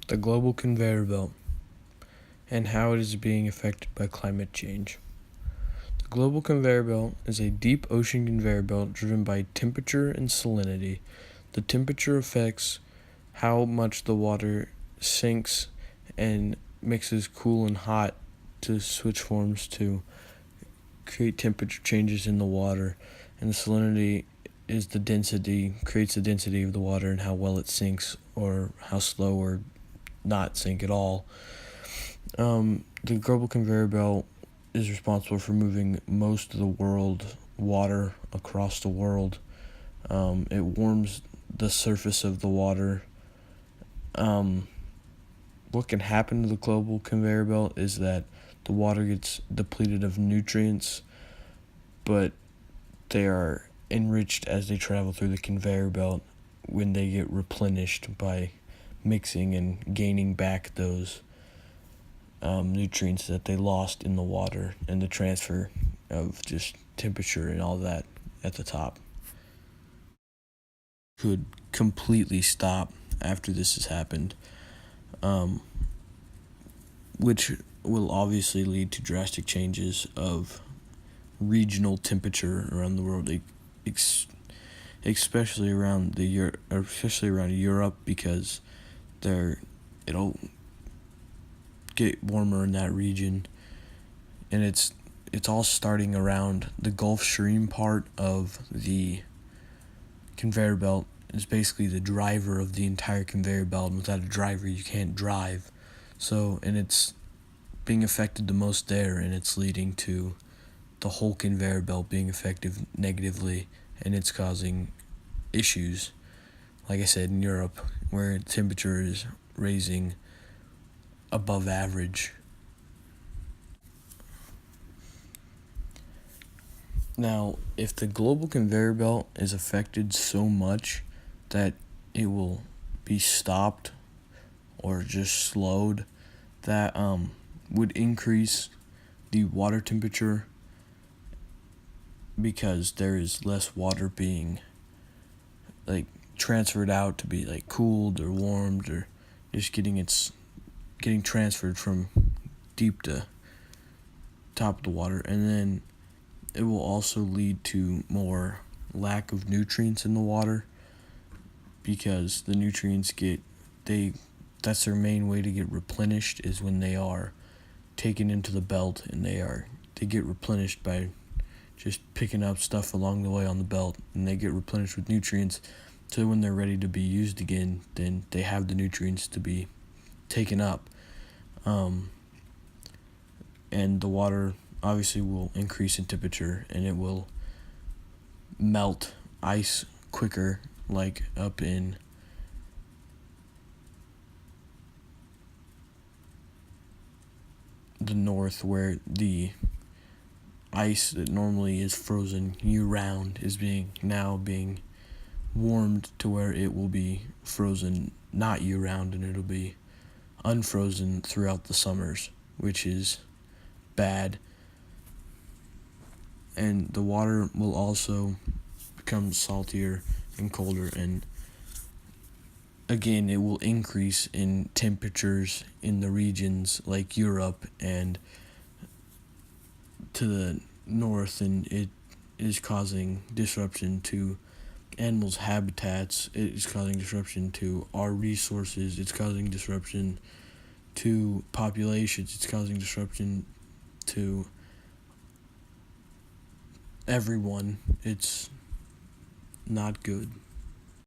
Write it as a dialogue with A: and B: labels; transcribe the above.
A: The global conveyor belt and how it is being affected by climate change. The global conveyor belt is a deep ocean conveyor belt driven by temperature and salinity. The temperature affects how much the water sinks and mixes cool and hot to switch forms to create temperature changes in the water, and the salinity is the density, creates the density of the water and how well it sinks or how slow or not sink at all. The global conveyor belt is responsible for moving most of the world water across the world. It warms the surface of the water. What can happen to the global conveyor belt is that the water gets depleted of nutrients, but they are enriched as they travel through the conveyor belt when they get replenished by mixing and gaining back those nutrients that they lost in the water and the transfer of just temperature and all that at the top. Could completely stop after this has happened, which will obviously lead to drastic changes of regional temperature around the world, especially around especially around Europe, because it'll get warmer in that region, and it's all starting around the Gulf Stream part of the conveyor belt. Is basically the driver of the entire conveyor belt, and without a driver you can't drive. So, and it's being affected the most there, and it's leading to the whole conveyor belt being affected negatively, and it's causing issues, like I said, in Europe, where temperature is raising above average. Now, if the global conveyor belt is affected so much that it will be stopped or just slowed, that would increase the water temperature, because there is less water being transferred out to be cooled or warmed, or just getting transferred from deep to top of the water. And then it will also lead to more lack of nutrients in the water, because the nutrients that's their main way to get replenished, is when they are taken into the belt, and they get replenished by just picking up stuff along the way on the belt, and they get replenished with nutrients, so when they're ready to be used again, then they have the nutrients to be taken up. And the water obviously will increase in temperature, and it will melt ice quicker, like up in the north, where the ice that normally is frozen year-round is being warmed to where it will be frozen not year-round, and it'll be unfrozen throughout the summers, which is bad. And the water will also become saltier and colder, and again, it will increase in temperatures in the regions like Europe and to the north, and it is causing disruption to animals' habitats. It is causing disruption to our resources. It's causing disruption to populations. It's causing disruption to everyone. It's not good.